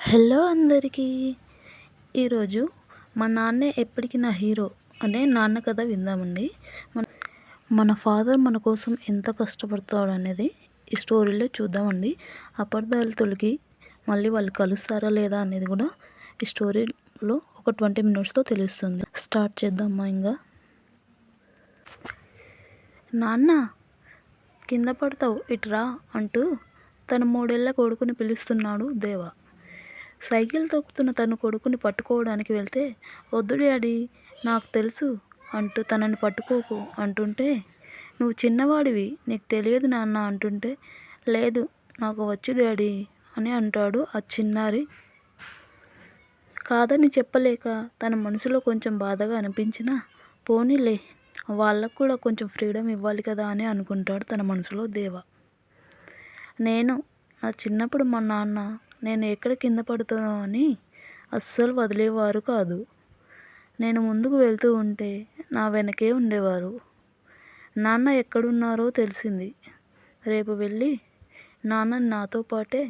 Hello అందరికీ! ఈరోజు మా నాన్నే ఎప్పటికి నా హీరో అనే నాన్న కథ విందామండి. మన మన ఫాదర్ మన కోసం ఎంత కష్టపడతాడనేది ఈ స్టోరీలో చూద్దామండి. అపార్థాలు తొలగి మళ్ళీ వాళ్ళు కలుస్తారా లేదా అనేది కూడా ఈ స్టోరీలో ఒక 20 మినిట్స్‌లో తెలుస్తుంది. స్టార్ట్ చేద్దామా ఇంగా? నాన్న కింద పడతావు ఇటురా అంటూ తన 3 ఏళ్ల కొడుకుని పిలుస్తున్నాడు దేవ. సైకిల్ తొక్కుతున్న తన కొడుకుని పట్టుకోవడానికి వెళ్తే, వద్దు డాడీ నాకు తెలుసు అంటూ తనని పట్టుకోకు అంటుంటే, నువ్వు చిన్నవాడివి నీకు తెలియదు నాన్న అంటుంటే, లేదు నాకు వచ్చు డాడీ అని అంటాడు ఆ చిన్నారి. కాదని చెప్పలేక తన మనసులో కొంచెం బాధగా అనిపించినా, పోనీలే వాళ్ళకు కూడా కొంచెం ఫ్రీడమ్ ఇవ్వాలి కదా అని అనుకుంటాడు తన మనసులో దేవ. నా చిన్నప్పుడు మా నాన్న నేను ఎక్కడ కింద పడుతానో అని అస్సలు వదిలేవారు కాదు. నేను ముందుకు వెళ్తూ ఉంటే నా వెనకే ఉండేవారు. నాన్న ఎక్కడున్నారో తెలిసింది. రేపు వెళ్ళి నాన్నని నాతో పాటే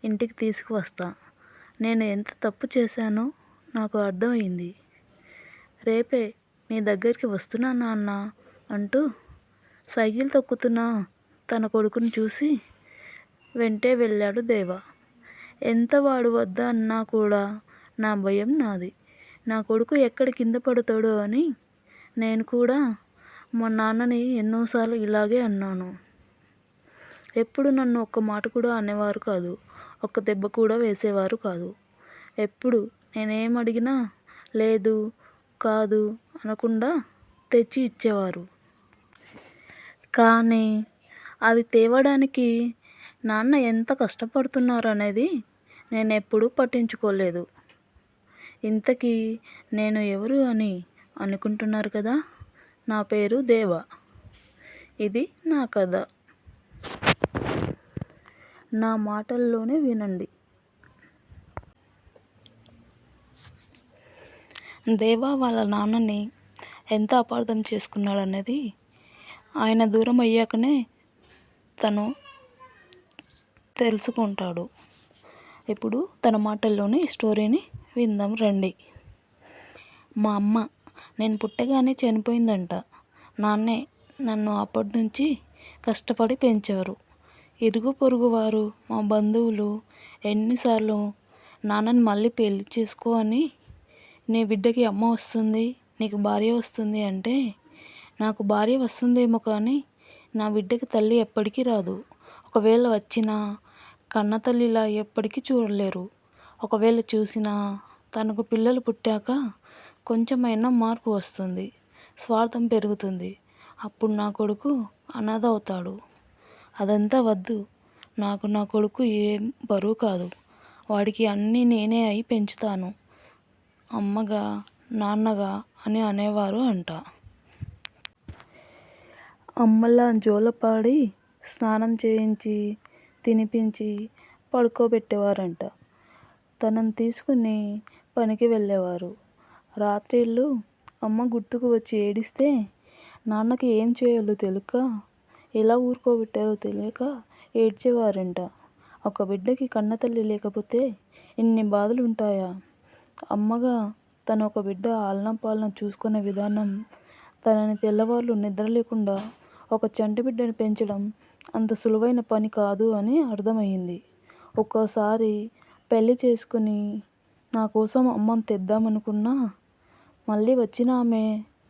ఇంటికి తీసుకువస్తా. నేను ఎంత తప్పు చేశానో నాకు అర్థమైంది. రేపే మీ దగ్గరికి వస్తున్నా నాన్న అంటూ సైకిల్ తొక్కుతున్న తన కొడుకుని చూసి వెంటే వెళ్ళాడు దేవ. ఎంత వాడు వద్ద అన్నా కూడా నా భయం నాది. నా కొడుకు ఎక్కడ కింద పడతాడో అని నేను కూడా మా నాన్నని ఎన్నోసార్లు ఇలాగే అన్నాను. ఎప్పుడు నన్ను ఒక్క మాట కూడా అనేవారు కాదు. ఒక్క దెబ్బ కూడా వేసేవారు కాదు. ఎప్పుడు నేనేం అడిగినా లేదు, కాదు అనకుండా తెచ్చి ఇచ్చేవారు. కానీ అది తేవడానికి నాన్న ఎంత కష్టపడుతున్నారనేది నేనెప్పుడూ పట్టించుకోలేదు. ఇంతకీ నేను ఎవరు అని అనుకుంటున్నారు కదా? నా పేరు దేవ. ఇది నా కథ. నా మాటల్లోనే వినండి. దేవ వాళ్ళ నాన్నని ఎంత అపార్థం చేసుకున్నాడనేది ఆయన దూరం అయ్యాకనే తను తెలుసుకుంటాడు. ఇప్పుడు తన మాటల్లోనే స్టోరీని విందాం రండి. మా అమ్మ నేను పుట్టగానే చనిపోయిందంట. నాన్నే నన్ను అప్పటి నుంచి కష్టపడి పెంచారు. ఇరుగు పొరుగు వారు, మా బంధువులు ఎన్నిసార్లు నాన్నని మళ్ళీ పెళ్లి చేసుకో అని, నీ బిడ్డకి అమ్మ వస్తుంది, నీకు భార్య వస్తుంది అంటే, నాకు భార్య వస్తుందేమో కానీ నా బిడ్డకి తల్లి ఎప్పటికీ రాదు. ఒకవేళ వచ్చినా కన్నతల్లిలా ఎప్పటికీ చూడలేరు. ఒకవేళ చూసినా తనకు పిల్లలు పుట్టాక కొంచెమైనా మార్పు వస్తుంది, స్వార్థం పెరుగుతుంది. అప్పుడు నా కొడుకు అనాథ అవుతాడు. అదంతా వద్దు. నాకు నా కొడుకు ఏం బరువు కాదు. వాడికి అన్నీ నేనే అయి పెంచుతాను అమ్మగా నాన్నగా అని అనేవారు అంట. అమ్మలా జోలపాడి స్నానం చేయించి తినిపించి పడుకోబెట్టేవారంట. తనని తీసుకుని పనికి వెళ్ళేవారు. రాత్రిళ్ళు అమ్మ గుర్తుకు వచ్చి ఏడిస్తే నాన్నకి ఏం చేయాలో తెలియక, ఎలా ఊరుకోబెట్టాలో తెలియక ఏడ్చేవారంట. ఒక బిడ్డకి కన్నతల్లి లేకపోతే ఇన్ని బాధలు ఉంటాయా? అమ్మగా తను ఒక బిడ్డ ఆలనా పాలనా చూసుకునే విధానం, తనని తెల్లవార్లు నిద్ర లేకుండా ఒక చంటి బిడ్డని పెంచడం అంత సులువైన పని కాదు అని అర్థమయ్యింది. ఒక్కోసారి పెళ్లి చేసుకుని నా కోసం అమ్మని తెద్దామనుకున్నా, మళ్ళీ వచ్చిన ఆమె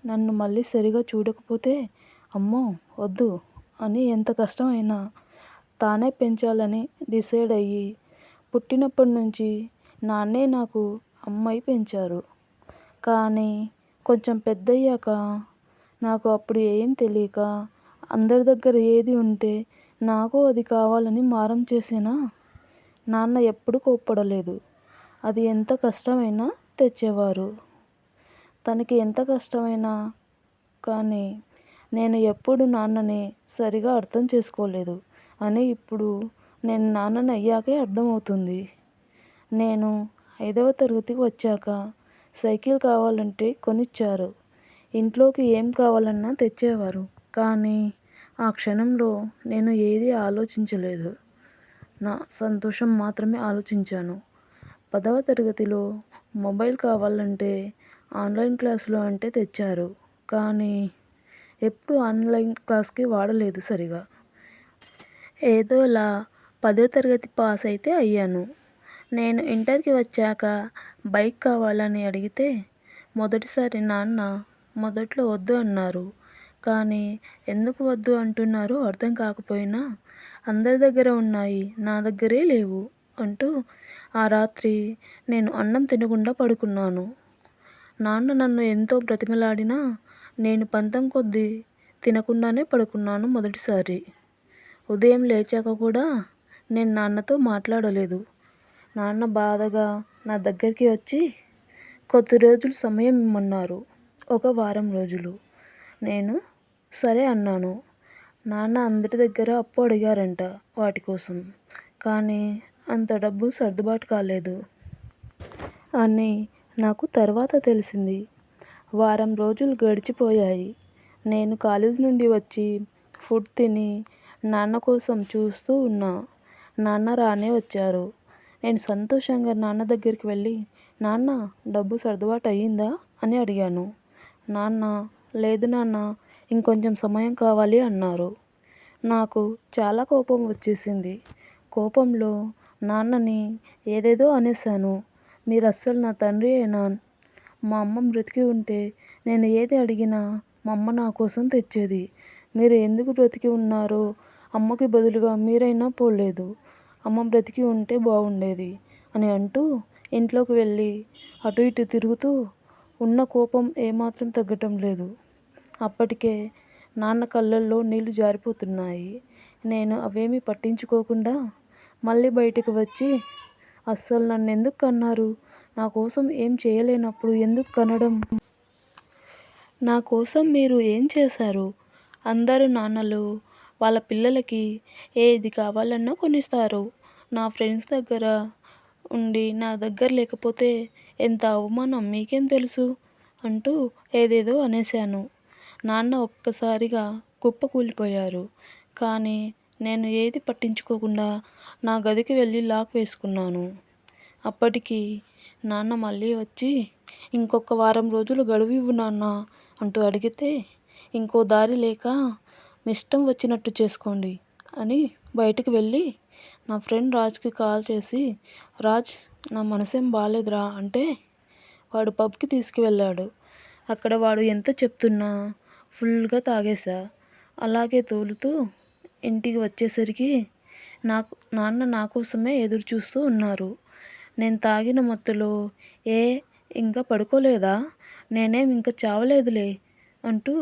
నన్ను మళ్ళీ సరిగా చూడకపోతే అమ్మో వద్దు అని ఎంత కష్టమైనా తానే పెంచాలని డిసైడ్ అయ్యి, పుట్టినప్పటి నుంచి నాన్నే నాకు అమ్మై పెంచారు. కానీ కొంచెం పెద్దయ్యాక నాకు అప్పుడు ఏం తెలియక అందరి దగ్గర ఏది ఉంటే నాకు అది కావాలని మారం చేసినా నాన్న ఎప్పుడూ కోప్పడలేదు. అది ఎంత కష్టమైనా తెచ్చేవారు. తనకి ఎంత కష్టమైనా కానీ నేను ఎప్పుడు నాన్నని సరిగా అర్థం చేసుకోలేదు అని ఇప్పుడు నేను నాన్నని అయ్యాకే అర్థమవుతుంది. నేను 5వ తరగతికి వచ్చాక సైకిల్ కావాలంటే కొనిచ్చారు. ఇంట్లోకి ఏం కావాలన్నా తెచ్చేవారు. కానీ ఆ క్షణంలో నేను ఏదీ ఆలోచించలేదు. నా సంతోషం మాత్రమే ఆలోచించాను. 10వ తరగతిలో మొబైల్ కావాలంటే ఆన్లైన్ క్లాసులు అంటే తెచ్చారు. కానీ ఎప్పుడు ఆన్లైన్ క్లాస్‌కి వాడలేదు సరిగా. ఏదోలా 10వ తరగతి పాస్ అయితే అయ్యాను. నేను ఇంటర్‌కి వచ్చాక బైక్ కావాలని అడిగితే మొదటిసారి నాన్న మొదట్లో వద్దు అన్నారు. కానీ ఎందుకు వద్దు అంటున్నారో అర్థం కాకపోయినా అందరి దగ్గర ఉన్నాయి, నా దగ్గరే లేవు అంటూ ఆ రాత్రి నేను అన్నం తినకుండా పడుకున్నాను. నాన్న నన్ను ఎంతో బ్రతిమలాడినా నేను పంతం కొద్దీ తినకుండానే పడుకున్నాను మొదటిసారి. ఉదయం లేచాక కూడా నేను నాన్నతో మాట్లాడలేదు. నాన్న బాధగా నా దగ్గరికి వచ్చి కొద్ది రోజులు సమయం ఇమ్మన్నారు. ఒక వారం రోజులు. నేను సరే అన్నాను. నాన్న అందరి దగ్గర అప్పు అడిగారంట వాటి కోసం. కానీ అంత డబ్బు సర్దుబాటు కాలేదు అని నాకు తర్వాత తెలిసింది. వారం రోజులు గడిచిపోయాయి. నేను కాలేజీ నుండి వచ్చి ఫుడ్ తిని నాన్న కోసం చూస్తూ ఉన్నా. నాన్న రానే వచ్చారు. నేను సంతోషంగా నాన్న దగ్గరికి వెళ్ళి, నాన్న డబ్బు సర్దుబాటు అయ్యిందా అని అడిగాను. నాన్న లేదు నాన్న, ఇంకొంచెం సమయం కావాలి అన్నారు. నాకు చాలా కోపం వచ్చేసింది. కోపంలో నాన్నని ఏదేదో అనేశాను. మీరు అస్సలు నా తండ్రియేనా? మా అమ్మ బ్రతికి ఉంటే నేను ఏది అడిగినా మా అమ్మ నా కోసం తెచ్చేది. మీరు ఎందుకు బ్రతికి ఉన్నారో అమ్మకి బదులుగా మీరైనా పోలేదు. అమ్మ బ్రతికి ఉంటే బాగుండేది అని అంటూ ఇంట్లోకి వెళ్ళి అటు ఇటు తిరుగుతూ ఉన్న కోపం ఏమాత్రం తగ్గటం లేదు. అప్పటికే నాన్న కళ్ళల్లో నీళ్లు జారిపోతున్నాయి. నేను అవేమీ పట్టించుకోకుండా మళ్ళీ బయటికి వచ్చి, అస్సలు నన్నెందుకు కన్నారు? నా కోసం ఏం చేయలేనప్పుడు ఎందుకు కనడం? నా కోసం మీరు ఏం చేశారు? అందరూ నాన్నలు వాళ్ళ పిల్లలకి ఏది కావాలన్నా కొనిస్తారు. నా ఫ్రెండ్స్ దగ్గర ఉండి నా దగ్గర లేకపోతే ఎంత అవమానం మీకేం తెలుసు అంటూ ఏదేదో అనేశాను. నాన్న ఒక్కసారిగా కుప్పకూలిపోయారు. కానీ నేను ఏది పట్టించుకోకుండా నా గదికి వెళ్ళి లాక్ వేసుకున్నాను. అప్పటికి నాన్న మళ్ళీ వచ్చి, ఇంకొక వారం రోజులు గడువు ఇవ్వు నాన్న అంటూ అడిగితే, ఇంకో దారి లేక మీ ఇష్టం వచ్చినట్టు చేసుకోండి అని బయటికి వెళ్ళి నా ఫ్రెండ్ రాజ్కి కాల్ చేసి, రాజ్ నా మనసేం బాలేదురా అంటే వాడు పబ్కి తీసుకువెళ్ళాడు. అక్కడ వాడు ఎంత చెప్తున్నా ఫుల్గా తాగేశా. అలాగే తోలుతూ ఇంటికి వచ్చేసరికి నాన్న నా కోసమే ఎదురు చూస్తూ ఉన్నారు. నేను తాగిన మత్తులో ఏ ఇంకా పడుకోలేదా? నేనేం ఇంకా చావలేదులే అంటూ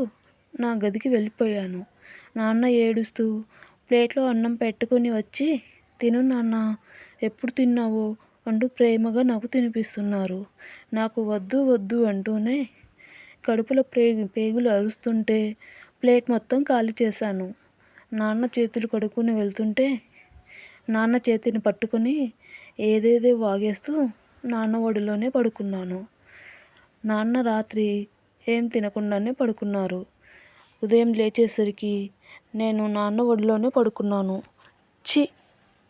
నా గదికి వెళ్ళిపోయాను. నాన్న ఏడుస్తూ ప్లేట్లో అన్నం పెట్టుకొని వచ్చి, తిను నాన్న, ఎప్పుడు తిన్నావో అంటూ ప్రేమగా నాకు తినిపిస్తున్నారు. నాకు వద్దు వద్దు అంటూనే కడుపులో పేగులు అరుస్తుంటే ప్లేట్ మొత్తం ఖాళీ చేశాను. నాన్న చేతులు కడుక్కొని వెళ్తుంటే నాన్న చేతిని పట్టుకొని ఏదేదో వాగేస్తూ నాన్న ఒడిలోనే పడుకున్నాను. నాన్న రాత్రి ఏం తినకుండానే పడుకున్నారు. ఉదయం లేచేసరికి నేను నాన్న ఒడిలోనే పడుకున్నాను. ఛీ,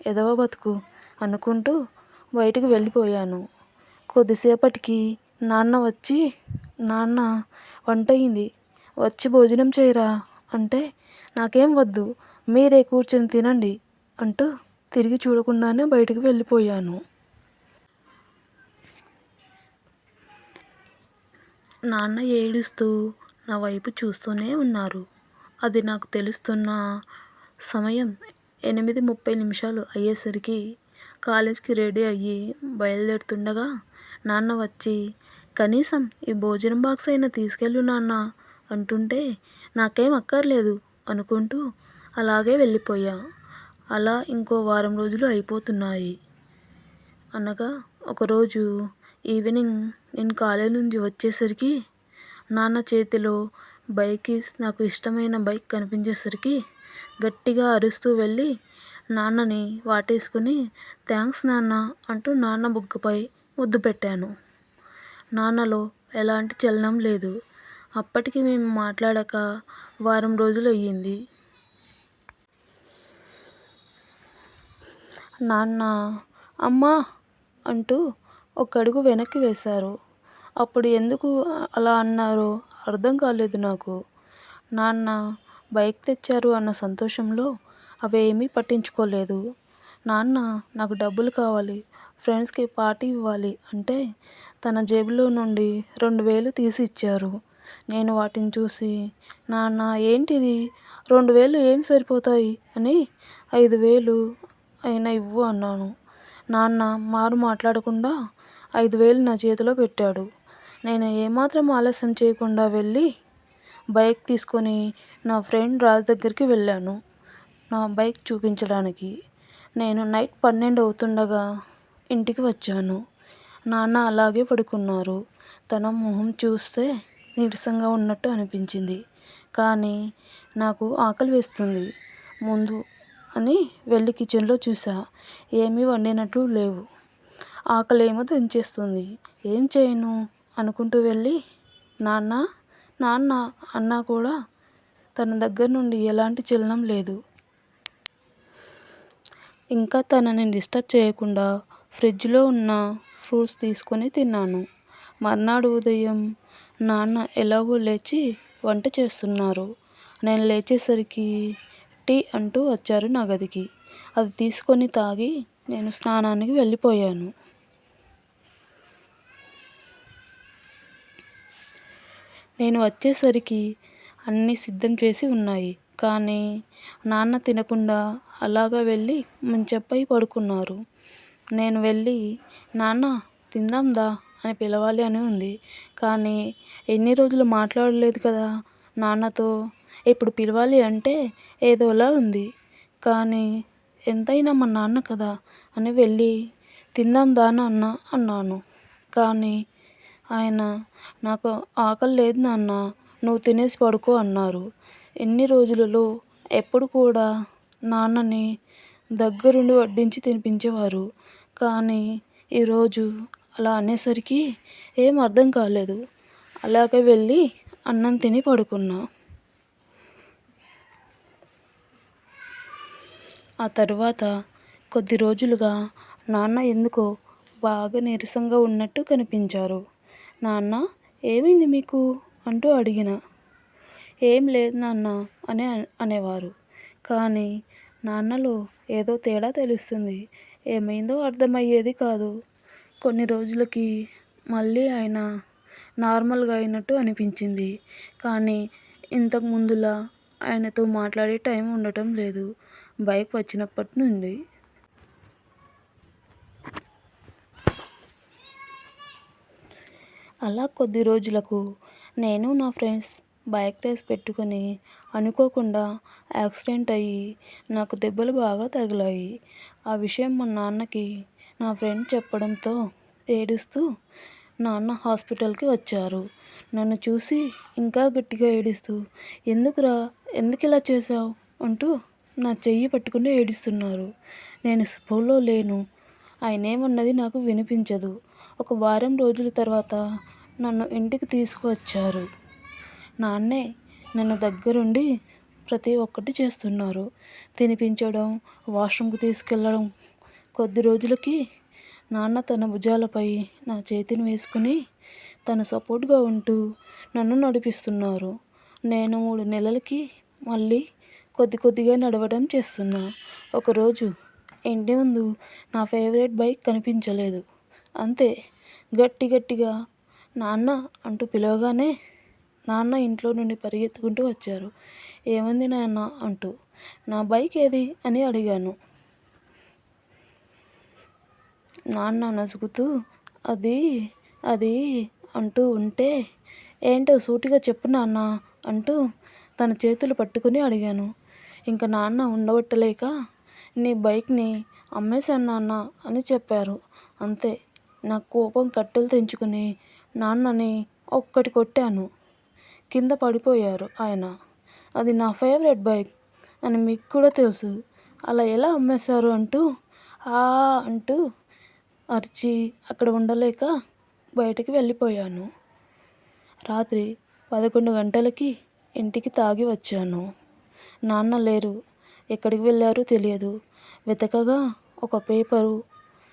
ఎదవ బతుకు అనుకుంటూ బయటికి వెళ్ళిపోయాను. కొద్దిసేపటికి నాన్న వచ్చి, నాన్న వంట అయింది, వచ్చి భోజనం చేయరా అంటే, నాకేం వద్దు, మీరే కూర్చొని తినండి అంటూ తిరిగి చూడకుండానే బయటికి వెళ్ళిపోయాను. నాన్న ఏడుస్తూ నా వైపు చూస్తూనే ఉన్నారు. అది నాకు తెలుస్తున్న సమయం 8:30 అయ్యేసరికి కాలేజ్కి రెడీ అయ్యి బయలుదేరుతుండగా నాన్న వచ్చి, కనీసం ఈ భోజనం బాక్స్ అయినా తీసుకెళ్ళు నాన్న అంటుంటే, నాకేం అక్కర్లేదు అనుకుంటూ అలాగే వెళ్ళిపోయా. అలా ఇంకో వారం రోజులు అయిపోతున్నాయి. అనగా ఒకరోజు ఈవినింగ్ నేను కాలేజ్ నుంచి వచ్చేసరికి నాన్న చేతిలో బైక్ కీస్, నాకు ఇష్టమైన బైక్ కనిపించేసరికి గట్టిగా అరుస్తూ వెళ్ళి నాన్నని వాటేసుకుని, థ్యాంక్స్ నాన్న అంటూ నాన్న బుగ్గపై ముద్దు పెట్టాను. నాన్నలో ఎలాంటి చలనం లేదు. అప్పటికి మేము మాట్లాడక వారం రోజులు అయ్యింది. నాన్న అమ్మా అంటూ ఒక అడుగు వెనక్కి వేశారు. అప్పుడు ఎందుకు అలా అన్నారో అర్థం కాలేదు నాకు. నాన్న బైక్ తెచ్చారు అన్న సంతోషంలో అవేమీ పట్టించుకోలేదు. నాన్న నాకు డబ్బులు కావాలి, ఫ్రెండ్స్‌కి పార్టీ ఇవ్వాలి అంటే తన జేబులో నుండి 2000 తీసి ఇచ్చారు. నేను వాటిని చూసి, నాన్న ఏంటిది 2000 ఏం సరిపోతాయి అని 5000 అయినా ఇవ్వు అన్నాను. నాన్న మారు మాట్లాడకుండా 5000 నా చేతిలో పెట్టాడు. నేను ఏమాత్రం ఆలస్యం చేయకుండా వెళ్ళి బైక్ తీసుకొని నా ఫ్రెండ్ రాజ్ దగ్గరికి వెళ్ళాను నా బైక్ చూపించడానికి. నేను నైట్ 12 అవుతుండగా ఇంటికి వచ్చాను. నాన్న అలాగే పడుకున్నారు. తన మొహం చూస్తే నీరసంగా ఉన్నట్టు అనిపించింది. కానీ నాకు ఆకలి వేస్తుంది ముందు అని వెళ్ళి కిచెన్లో చూసా. ఏమీ వండినట్టు లేవు. ఆకలేమో దంచేస్తుంది. ఏం చేయను అనుకుంటూ వెళ్ళి నాన్న నాన్న అన్నా కూడా తన దగ్గర నుండి ఎలాంటి చలనం లేదు. ఇంకా తనని డిస్టర్బ్ చేయకుండా ఫ్రిడ్జ్లో ఉన్న ఫ్రూట్స్ తీసుకొని తిన్నాను. మర్నాడు ఉదయం నాన్న ఎలాగో లేచి వంట చేస్తున్నారు. నేను లేచేసరికి టీ అంటూ వచ్చారు నా గదికి. అది తీసుకొని తాగి నేను స్నానానికి వెళ్ళిపోయాను. నేను వచ్చేసరికి అన్నీ సిద్ధం చేసి ఉన్నాయి. కానీ నాన్న తినకుండా అలాగా వెళ్ళి మంచంపై పడుకున్నారు. నేను వెళ్ళి నాన్న తిందాం దా అని పిలవాలి అని ఉంది. కానీ ఎన్ని రోజులు మాట్లాడలేదు కదా నాన్నతో. ఇప్పుడు పిలవాలి అంటే ఏదోలా ఉంది. కానీ ఎంతైనా మా నాన్న కదా అని వెళ్ళి తిందాం దా నాన్న అన్నాను. కానీ ఆయన నాకు ఆకలి లేదు నాన్న, నువ్వు తినేసి పడుకో అన్నారు. ఎన్ని రోజులలో ఎప్పుడు కూడా నాన్నని దగ్గరుండి వడ్డించి తినిపించేవారు. కానీ ఈరోజు అలా అనేసరికి ఏం అర్థం కాలేదు. అలాగే వెళ్ళి అన్నం తిని పడుకున్నా. ఆ తరువాత కొద్ది రోజులుగా నాన్న ఎందుకో బాగా నీరసంగా ఉన్నట్టు కనిపించారు. నాన్న ఏమైంది మీకు అంటూ అడిగిన. ఏం లేదు నాన్న అని అనేవారు. కానీ నాన్నలో ఏదో తేడా తెలుస్తుంది. ఏమైందో అర్థమయ్యేది కాదు. కొన్ని రోజులకి మళ్ళీ ఆయన నార్మల్గా అయినట్టు అనిపించింది. కానీ ఇంతకు ముందులా ఆయనతో మాట్లాడే టైం ఉండటం లేదు బైక్ వచ్చినప్పటి నుండి. అలా కొద్ది రోజులకు నేను నా ఫ్రెండ్స్ బైక్ రేస్ పెట్టుకొని అనుకోకుండా యాక్సిడెంట్ అయ్యి నాకు దెబ్బలు బాగా తగిలాయి. ఆ విషయం మా నాన్నకి నా ఫ్రెండ్ చెప్పడంతో ఏడుస్తూ నాన్న హాస్పిటల్కి వచ్చారు. నన్ను చూసి ఇంకా గట్టిగా ఏడుస్తూ ఎందుకురా ఎందుకు ఇలా చేసావు అంటూ నా చెయ్యి పట్టుకుని ఏడుస్తున్నారు. నేను స్పృహలో లేను. ఆయన ఏమన్నది నాకు వినిపించదు. ఒక వారం రోజుల తర్వాత నన్ను ఇంటికి తీసుకువచ్చారు. నాన్నే నన్ను దగ్గరుండి ప్రతి ఒక్కటి చేస్తున్నారు. తినిపించడం, వాష్రూమ్కి తీసుకెళ్ళడం. కొద్ది రోజులకి నాన్న తన భుజాలపై నా చేతిని వేసుకుని తన సపోర్ట్గా ఉంటూ నన్ను నడిపిస్తున్నారు. నేను 3 నెలలకి మళ్ళీ కొద్ది కొద్దిగా నడవడం చేస్తున్నా. ఒకరోజు ఇంటి ముందు నా ఫేవరెట్ బైక్ కనిపించలేదు. అంతే గట్టిగా నాన్న అంటూ పిలవగానే నాన్న ఇంట్లో నుండి పరిగెత్తుకుంటూ వచ్చారు. ఏముంది నాన్న అంటూ. నా బైక్ ఏది అని అడిగాను. నాన్న నసుగుతూ అది అది అంటూ ఉంటే ఏంటో సూటిగా చెప్పు నాన్న అంటూ తన చేతులు పట్టుకుని అడిగాను. ఇంక నాన్న ఉండబట్టలేక నీ బైక్ని అమ్మేశాను నాన్న అని చెప్పారు. అంతే నా కోపం కట్టెలు తెంచుకుని నాన్నని ఒక్కటి కొట్టాను. కింద పడిపోయారు ఆయన. అది నా ఫేవరెట్ బైక్ అని మీకు కూడా తెలుసు. అలా ఎలా అమ్మేశారు అంటూ అంటూ అరిచి అక్కడ ఉండలేక బయటికి వెళ్ళిపోయాను. రాత్రి 11 గంటలకి ఇంటికి తాగి వచ్చాను. నాన్న లేరు. ఎక్కడికి వెళ్ళారో తెలియదు. వెతకగా ఒక పేపరు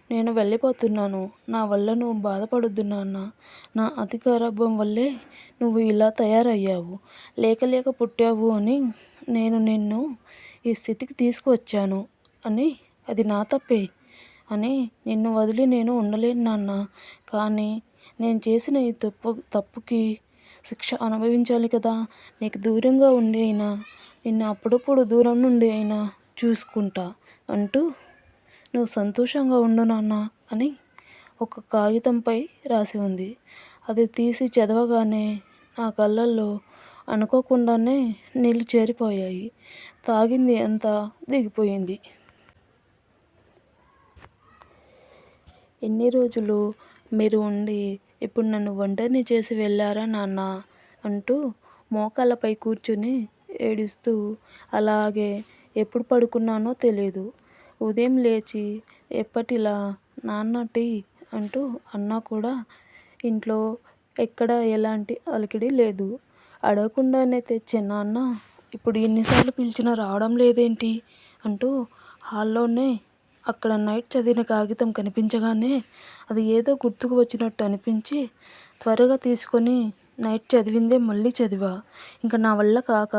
నేను వెళ్ళిపోతున్నాను. నా వల్ల నువ్వు బాధపడొద్దు నాన్న. నా అతి గారాబం వల్లే నువ్వు ఇలా తయారయ్యావు. లేక లేక పుట్టావు అని నేను నిన్ను ఈ స్థితికి తీసుకువచ్చాను అని అది నా తప్పే అని నిన్ను వదిలి నేను ఉండలేను నాన్న. కానీ నేను చేసిన ఈ తప్పుకి శిక్ష అనుభవించాలి కదా. నీకు దూరంగా ఉండి అయినా నిన్ను అప్పుడప్పుడు దూరం నుండి అయినా చూసుకుంటా అంటూ నువ్వు సంతోషంగా ఉండు నాన్న అని ఒక కాగితంపై రాసి ఉంది. అది తీసి చదవగానే నా కళ్ళల్లో అనుకోకుండానే నీళ్ళు చేరిపోయాయి. తాగింది అంతా దిగిపోయింది. ఎన్ని రోజులు మీరు ఉండి ఇప్పుడు నన్ను ఒంటరిని చేసి వెళ్ళారా నాన్న అంటూ మోకాళ్ళపై కూర్చుని ఏడుస్తూ అలాగే ఎప్పుడు పడుకున్నానో తెలియదు. ఉదయం లేచి ఎప్పటిలా నాన్న టీ అంటూ అన్నా కూడా ఇంట్లో ఎక్కడ ఎలాంటి అలికిడి లేదు. అడగకుండానే తెచ్చే నాన్న ఇప్పుడు ఎన్నిసార్లు పిలిచినా రావడం లేదేంటి అంటూ హాల్లోనే అక్కడ నైట్ చదివిన కాగితం కనిపించగానే అది ఏదో గుర్తుకు వచ్చినట్టు అనిపించి త్వరగా తీసుకొని నైట్ చదివిందే మళ్ళీ చదివా. ఇంకా నా వల్ల కాక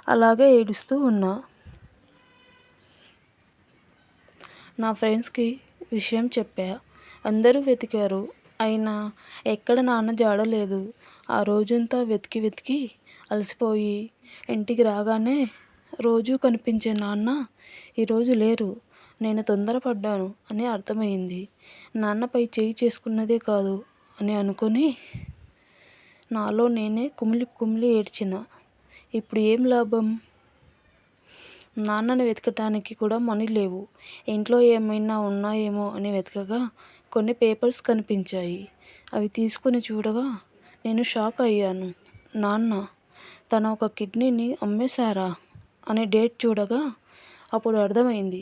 అలాగే ఏడుస్తూ ఉన్నా. నా ఫ్రెండ్స్కి విషయం చెప్పా. అందరూ వెతికారు. అయినా ఎక్కడ నాన్న జాడ లేదు. ఆ రోజంతా వెతికి వెతికి అలసిపోయి ఇంటికి రాగానే రోజూ కనిపించే నాన్న ఈరోజు లేరు. నేను తొందరపడ్డాను అని అర్థమైంది. నాన్నపై చేయి చేసుకున్నదే కాదు అని అనుకొని నాలో నేనే కుమిలి కుమిలి ఏడ్చిన. ఇప్పుడు ఏం లాభం? నాన్నని వెతకటానికి కూడా మనీ లేవు. ఇంట్లో ఏమైనా ఉన్నాయేమో అని వెతకగా కొన్ని పేపర్స్ కనిపించాయి. అవి తీసుకుని చూడగా నేను షాక్ అయ్యాను. నాన్న తన ఒక కిడ్నీని అమ్మేశారా అనే డేట్ చూడగా అప్పుడు అర్థమైంది.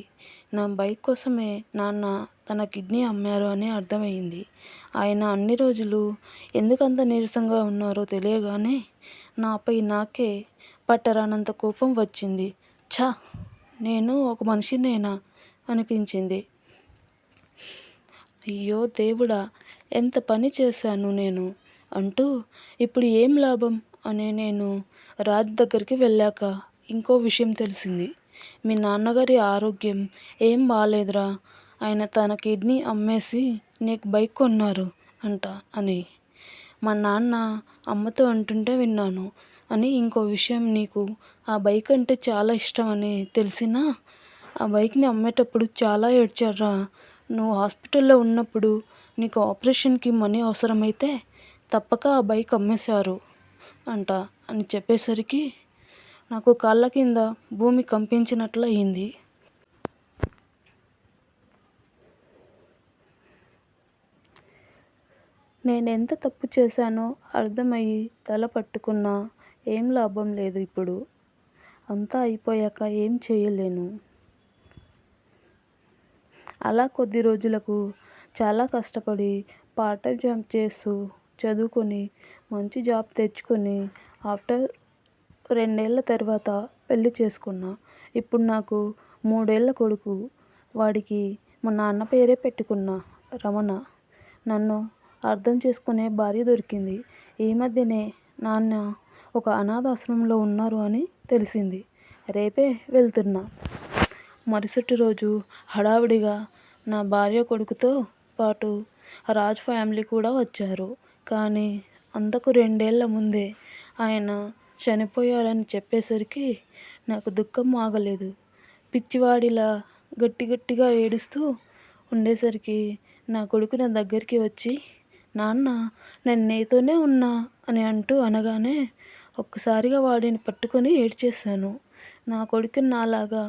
నా బైక్ కోసమే నాన్న తన కిడ్నీ అమ్మారు అని అర్థమైంది. ఆయన అన్ని రోజులు ఎందుకంత నీరసంగా ఉన్నారో తెలియగానే నాపై నాకే పట్టరానంత కోపం వచ్చింది. ఛ! నేను ఒక మనిషినేనా అనిపించింది. అయ్యో దేవుడా! ఎంత పని చేశాను నేను అంటూ ఇప్పుడు ఏం లాభం అని నేను రాజ్ దగ్గరికి వెళ్ళాక ఇంకో విషయం తెలిసింది. మీ నాన్నగారి ఆరోగ్యం ఏం బాలేదురా. ఆయన తన కిడ్నీ అమ్మేసి నీకు బైక్ కొన్నారు అంట అని మా నాన్న అమ్మతో అంటుంటే విన్నాను. అని ఇంకో విషయం, నీకు ఆ బైక్ అంటే చాలా ఇష్టం అని తెలిసినా ఆ బైక్ని అమ్మేటప్పుడు చాలా ఏడ్చారా. నువ్వు హాస్పిటల్లో ఉన్నప్పుడు నీకు ఆపరేషన్కి మనీ అవసరమైతే తప్పక ఆ బైక్ అమ్మేశారు అంట అని చెప్పేసరికి నాకు కాళ్ళ కింద భూమి కంపించినట్లు అయింది. నేనెంత తప్పు చేశానో అర్థమయ్యి తల పట్టుకున్నా ఏం లాభం లేదు. ఇప్పుడు అంతా అయిపోయాక ఏం చేయలేను. అలా కొద్ది రోజులకు చాలా కష్టపడి పార్ట్ టైం జాబ్ చేస్తూ చదువుకొని మంచి జాబ్ తెచ్చుకొని ఆఫ్టర్ 2 ఏళ్ల తర్వాత పెళ్లి చేసుకున్నా. ఇప్పుడు నాకు 3 ఏళ్ల కొడుకు. వాడికి మా నాన్న పేరే పెట్టుకున్నా, రమణ. నన్ను అర్థం చేసుకునే భార్య దొరికింది. ఈ మధ్యనే నాన్న ఒక అనాథాశ్రమంలో ఉన్నారు అని తెలిసింది. రేపే వెళ్తున్నా. మరుసటి రోజు హడావిడిగా నా భార్య కొడుకుతో పాటు రాజ్ ఫ్యామిలీ కూడా వచ్చారు. కానీ అంతకు 2 ఏళ్ల ముందే ఆయన చనిపోయారని చెప్పేసరికి నాకు దుఃఖం ఆగలేదు. పిచ్చివాడిలా గట్టి గట్టిగా ఏడుస్తూ ఉండేసరికి నా కొడుకు నా దగ్గరికి వచ్చి, నాన్న నేను నీతోనే ఉన్నా అని అనగానే ఒక్కసారిగా వాడిని పట్టుకొని ఏడ్చేశాను. నా కొడుకుని నాలాగా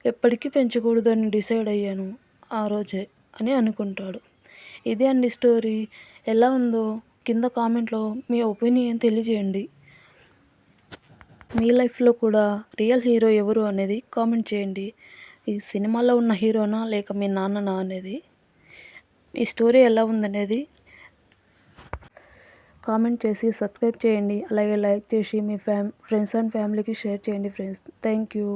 ఎప్పటికీ పెంచకూడదని డిసైడ్ అయ్యాను ఆ రోజే అని అనుకుంటాడు. ఇదే అండి స్టోరీ. ఎలా ఉందో కింద కామెంట్లో మీ ఒపీనియన్ తెలియజేయండి. మీ లైఫ్లో కూడా రియల్ హీరో ఎవరు అనేది కామెంట్ చేయండి. ఈ సినిమాలో ఉన్న హీరోనా లేక మీ నాన్ననా అనేది. ఈ స్టోరీ ఎలా ఉందనేది కామెంట్ చేసి సబ్స్క్రైబ్ చేయండి. అలాగే లైక్ చేసి మీ ఫ్రెండ్స్ అండ్ ఫ్యామిలీకి షేర్ చేయండి ఫ్రెండ్స్. Thank you.